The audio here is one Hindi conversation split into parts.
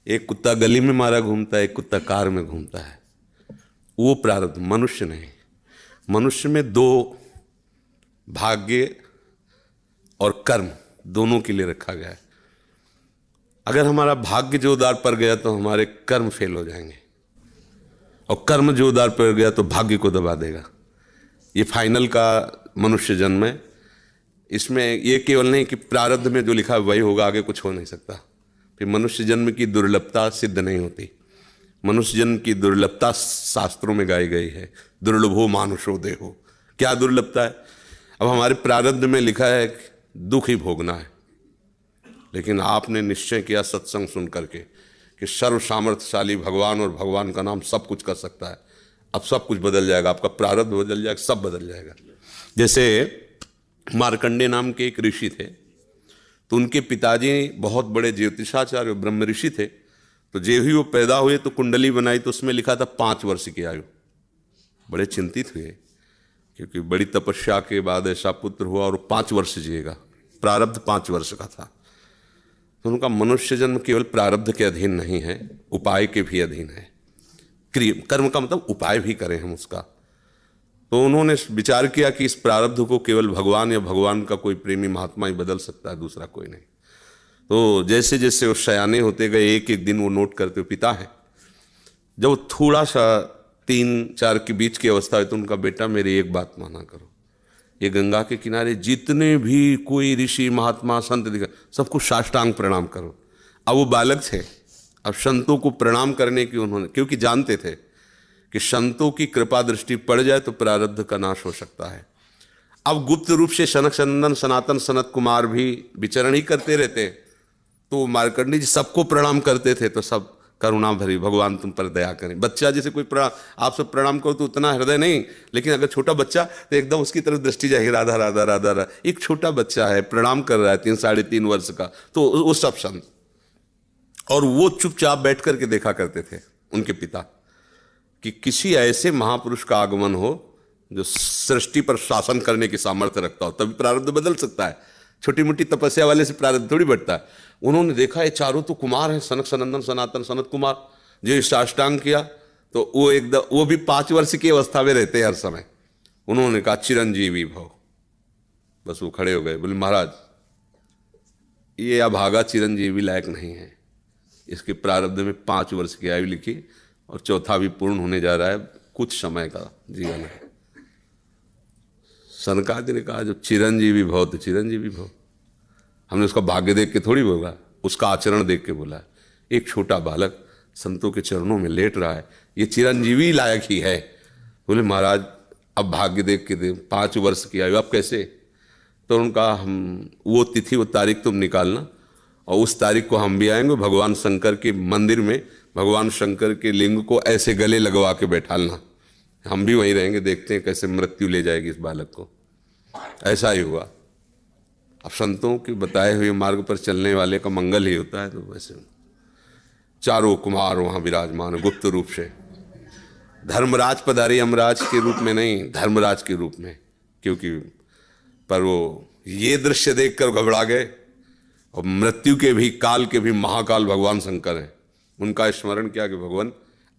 एक कुत्ता गली में मारा घूमता है, एक कुत्ता कार में घूमता है। वो प्रारब्ध, मनुष्य नहीं। मनुष्य में दो, भाग्य और कर्म, दोनों के लिए रखा गया है। अगर हमारा भाग्य जोरदार पड़ गया तो हमारे कर्म फेल हो जाएंगे, और कर्म जोरदार पड़ गया तो भाग्य को दबा देगा। ये फाइनल का मनुष्य जन्म है। इसमें ये केवल नहीं कि प्रारब्ध में जो लिखा है वही होगा, आगे कुछ हो नहीं सकता। फिर मनुष्य जन्म की दुर्लभता सिद्ध नहीं होती। मनुष्य जन्म की दुर्लभता शास्त्रों में गाई गई है, दुर्लभो मानुषो देहो। क्या दुर्लभता है? अब हमारे प्रारब्ध में लिखा है दुख ही भोगना है, लेकिन आपने निश्चय किया सत्संग सुन करके कि सर्व सामर्थ्यशाली भगवान और भगवान का नाम सब कुछ कर सकता है। अब सब कुछ बदल जाएगा, आपका प्रारब्ध बदल जाएगा, सब बदल जाएगा। जैसे मार्कंडेय नाम के एक ऋषि थे, तो उनके पिताजी बहुत बड़े ज्योतिषाचार्य ब्रह्म ऋषि थे। तो जो ही वो पैदा हुए तो कुंडली बनाई, तो उसमें लिखा था 5 वर्ष की आयु। बड़े चिंतित हुए, क्योंकि बड़ी तपस्या के बाद ऐसा पुत्र हुआ और 5 वर्ष जिएगा। प्रारब्ध 5 वर्ष का था। तो उनका मनुष्य जन्म केवल प्रारब्ध के अधीन नहीं है, उपाय के भी अधीन है। कर्म का मतलब उपाय भी करें हम उसका। तो उन्होंने विचार किया कि इस प्रारब्ध को केवल भगवान या भगवान का कोई प्रेमी महात्मा ही बदल सकता है, दूसरा कोई नहीं। तो जैसे जैसे वो सयाने होते गए, एक एक दिन वो नोट करते हुए पिता है, जब वो थोड़ा सा 3-4 के बीच की अवस्था है, तो उनका बेटा मेरी एक बात माना करो, ये गंगा के किनारे जितने भी कोई ऋषि महात्मा संत दिखा, सबको साष्टांग प्रणाम करो। अब वो बालक थे, अब संतों को प्रणाम करने की उन्होंने, क्योंकि जानते थे कि संतों की कृपा दृष्टि पड़ जाए तो प्रारब्ध का नाश हो सकता है। अब गुप्त रूप से सनक सनंदन सनातन सनत कुमार भी विचरण ही करते रहते, तो मार्कंडेय जी सबको प्रणाम करते थे। तो सब करुणा भरी, भगवान तुम पर दया करें। बच्चा जैसे कोई प्रणाम, आप सब प्रणाम करो तो उतना हृदय नहीं, लेकिन अगर छोटा बच्चा तो एकदम उसकी तरफ दृष्टि जाएगी, राधा राधा राधा राधा। एक छोटा बच्चा है, प्रणाम कर रहा है 3-3.5 वर्ष का, तो वो सब संत, और वो चुपचाप बैठ करके देखा करते थे उनके पिता कि किसी ऐसे महापुरुष का आगमन हो जो सृष्टि पर शासन करने की सामर्थ्य रखता हो, तभी प्रारब्ध बदल सकता है। छोटी मोटी तपस्या वाले से प्रारब्ध थोड़ी बढ़ता है। उन्होंने देखा ये चारों तो कुमार हैं, सनक सनंदन सनातन सनत कुमार, जो साष्टांग किया, तो वो एकदम, वो भी 5 वर्ष की अवस्था में रहते हैं हर समय। उन्होंने कहा चिरंजीवी भव। बस वो खड़े हो गए, बोले महाराज ये अभागा चिरंजीवी लायक नहीं है, इसके प्रारब्ध में 5 वर्ष की आयु लिखी और चौथा भी पूर्ण होने जा रहा है, कुछ समय का जीवन है। सनकादि ने कहा जो चिरंजीवी भव तो चिरंजीवी भव। हमने उसका भाग्य देख के थोड़ी बोला, उसका आचरण देख के बोला। एक छोटा बालक संतों के चरणों में लेट रहा है, ये चिरंजीवी लायक ही है। बोले महाराज अब भाग्य देख के दे, 5 वर्ष की आयु, अब कैसे? तो उनका हम वो तिथि वो तारीख तुम निकालना, और उस तारीख को हम भी आएंगे, भगवान शंकर के मंदिर में भगवान शंकर के लिंग को ऐसे गले लगवा के बैठालना, हम भी वहीं रहेंगे, देखते हैं कैसे मृत्यु ले जाएगी इस बालक को। ऐसा ही हुआ। अब संतों के बताए हुए मार्ग पर चलने वाले का मंगल ही होता है। तो वैसे चारों कुमार वहाँ विराजमान गुप्त रूप से, धर्मराज पधारे यमराज के रूप में नहीं, धर्मराज के रूप में, क्योंकि पर वो ये दृश्य देखकर घबरा गए। और मृत्यु के भी, काल के भी महाकाल भगवान शंकर हैं। उनका स्मरण किया कि भगवान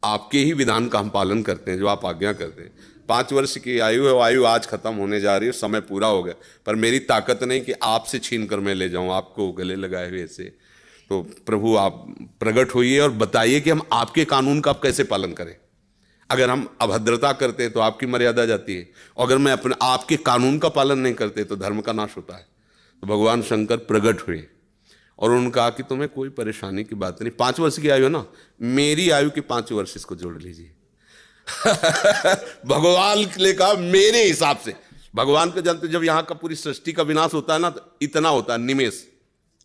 आपके ही विधान का हम पालन करते हैं, जो आप आज्ञा करते हैं। 5 वर्ष की आयु है, वो आयु आज खत्म होने जा रही है, समय पूरा हो गया, पर मेरी ताकत नहीं कि आपसे छीन कर मैं ले जाऊं आपको गले लगाए हुए ऐसे। तो प्रभु आप प्रकट होइए और बताइए कि हम आपके कानून का आप कैसे पालन करें। अगर हम अभद्रता करते हैं तो आपकी मर्यादा जाती है, और अगर मैं अपने आपके कानून का पालन नहीं करते तो धर्म का नाश होता है। तो भगवान शंकर प्रकट हुए और उन्होंने कहा कि तुम्हें कोई परेशानी की बात नहीं, 5 वर्ष की आयु है ना, मेरी आयु के 5 वर्ष इसको जोड़ लीजिए। भगवान ने कहा मेरे हिसाब से। भगवान को जानते, जब यहाँ का पूरी सृष्टि का विनाश होता है ना, तो इतना होता है, निमेष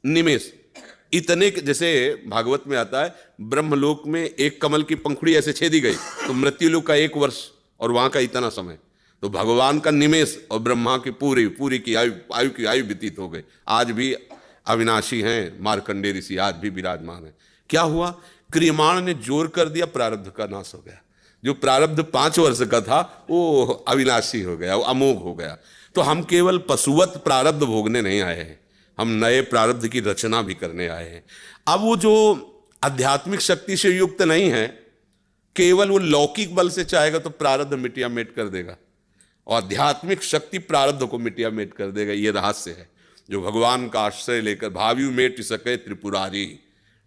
निमेष इतने, जैसे भागवत में आता है ब्रह्मलोक में एक कमल की पंखुड़ी ऐसे छेदी गई तो मृत्युलोक का 1 वर्ष और वहां का इतना समय। तो भगवान का निमेष और ब्रह्मा की पूरी की आयु व्यतीत हो गई। आज भी अविनाशी हैं मार्कंडेय ऋषि, आज भी विराजमान है। क्या हुआ? क्रियमाण ने जोर कर दिया, प्रारब्ध का नाश हो गया। जो प्रारब्ध 5 वर्ष का था वो अविनाशी हो गया, वो अमोघ हो गया। तो हम केवल पशुवत प्रारब्ध भोगने नहीं आए हैं, हम नए प्रारब्ध की रचना भी करने आए हैं। अब वो जो आध्यात्मिक शक्ति से युक्त नहीं है, केवल वो लौकिक बल से चाहेगा तो प्रारब्ध मिटिया मेट कर देगा, और आध्यात्मिक शक्ति प्रारब्ध को मिटिया मेट कर देगा। ये रहस्य है। जो भगवान का आश्रय लेकर भावी मेट सके त्रिपुरारी,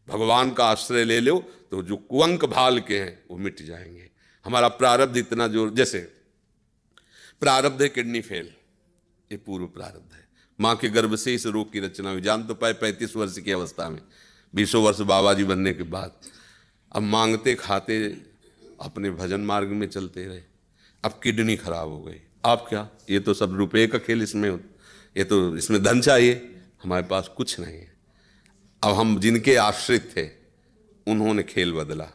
भगवान का आश्रय ले लो तो जो कुअंक भाल के हैं वो मिट जाएंगे। हमारा प्रारब्ध इतना जोर, जैसे प्रारब्ध है किडनी फेल, ये पूर्व प्रारब्ध है। माँ के गर्भ से इस रोग की रचना हुई, जान तो पाए 35 वर्ष की अवस्था में, 20 वर्ष बाबा जी बनने के बाद। अब मांगते खाते अपने भजन मार्ग में चलते रहे, अब किडनी खराब हो गई। आप क्या, ये तो सब रुपए का खेल इसमें, ये तो इसमें धन चाहिए, हमारे पास कुछ नहीं है। अब हम जिनके आश्रित थे उन्होंने खेल बदला,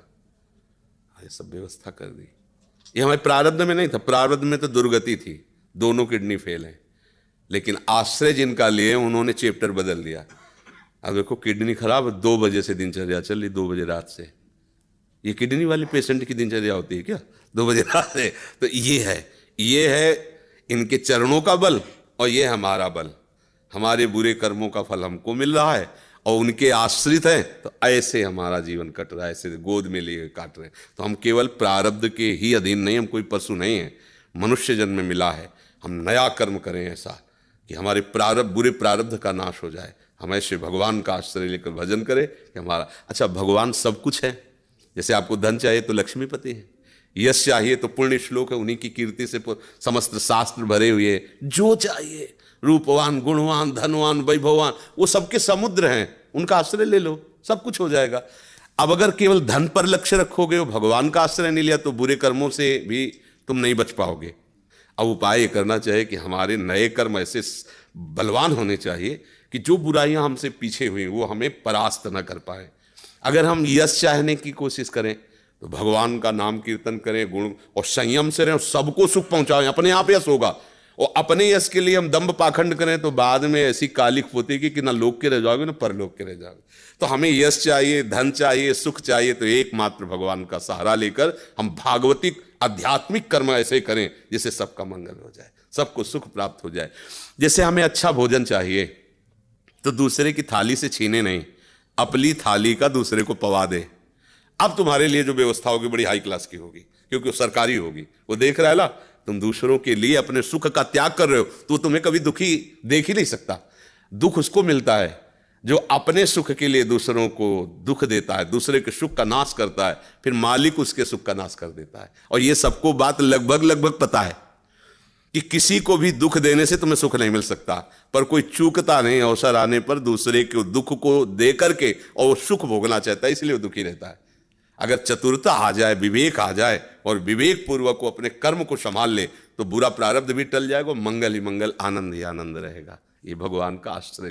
ये सब व्यवस्था कर दी। ये हमारे प्रारब्ध में नहीं था, प्रारब्ध में तो दुर्गति थी, दोनों किडनी फेल हैं, लेकिन आश्रय जिनका लिए उन्होंने चैप्टर बदल दिया। अब देखो किडनी खराब, 2 बजे से दिनचर्या चल रही, 2 बजे रात से। ये किडनी वाले पेशेंट की दिनचर्या होती है क्या 2 बजे रात से? तो ये है इनके चरणों का बल, और ये हमारा बल। हमारे बुरे कर्मों का फल हमको मिल रहा है, और उनके आश्रित हैं, तो ऐसे हमारा जीवन कट रहा है, ऐसे गोद में लिए काट रहे हैं। तो हम केवल प्रारब्ध के ही अधीन नहीं, हम कोई पशु नहीं है, मनुष्य जन्म में मिला है। हम नया कर्म करें ऐसा कि हमारे प्रारब्ध, बुरे प्रारब्ध का नाश हो जाए। हम ऐसे भगवान का आश्रय लेकर भजन करें कि हमारा, अच्छा भगवान सब कुछ है। जैसे आपको धन चाहिए तो लक्ष्मीपति है, यश चाहिए तो पुण्य श्लोक है, उन्हीं की कीर्ति से समस्त शास्त्र भरे हुए। जो चाहिए, रूपवान, गुणवान, धनवान, वैभवान, वो सबके समुद्र हैं, उनका आश्रय ले लो, सब कुछ हो जाएगा। अब अगर केवल धन पर लक्ष्य रखोगे, वो भगवान का आश्रय नहीं लिया, तो बुरे कर्मों से भी तुम नहीं बच पाओगे। अब उपाय ये करना चाहिए कि हमारे नए कर्म ऐसे बलवान होने चाहिए कि जो बुराइयां हमसे पीछे हुई वो हमें परास्त न कर पाए। अगर हम यश चाहने की कोशिश करें तो भगवान का नाम कीर्तन करें, गुण और संयम से रहें, सबको सुख पहुंचाएं, अपने आप यश होगा। और अपने यश के लिए हम दंभ पाखंड करें तो बाद में ऐसी कालिक पोतेगी कि ना लोक के रह जाओगे ना परलोक के रह जाओगे। तो हमें यश चाहिए, धन चाहिए, सुख चाहिए, तो एकमात्र भगवान का सहारा लेकर हम भागवतिक आध्यात्मिक कर्म ऐसे करें जिससे सबका मंगल हो जाए, सबको सुख प्राप्त हो जाए। जैसे हमें अच्छा भोजन चाहिए तो दूसरे की थाली से छीने नहीं, अपनी थाली का दूसरे को पवा दे। अब तुम्हारे लिए जो व्यवस्था होगी बड़ी हाई क्लास की होगी, क्योंकि वो सरकारी होगी। वो देख रहा है ना, तुम दूसरों के लिए अपने सुख का त्याग कर रहे हो, तो तुम्हें कभी दुखी देख ही नहीं सकता। दुख उसको मिलता है जो अपने सुख के लिए दूसरों को दुख देता है, दूसरे के सुख का नाश करता है, फिर मालिक उसके सुख का नाश कर देता है। और ये सबको बात लगभग पता है कि किसी को भी दुख देने से तुम्हें सुख नहीं मिल सकता, पर कोई चूकता नहीं अवसर आने पर दूसरे के दुख को दे करके, और वो सुख भोगना चाहता है, इसलिए वो दुखी रहता है। अगर चतुरता आ जाए, विवेक आ जाए, और विवेक पूर्वक को अपने कर्म को संभाल ले, तो बुरा प्रारब्ध भी टल जाएगा, मंगल ही मंगल, आनंद ही आनंद रहेगा। ये भगवान का आश्रय ले।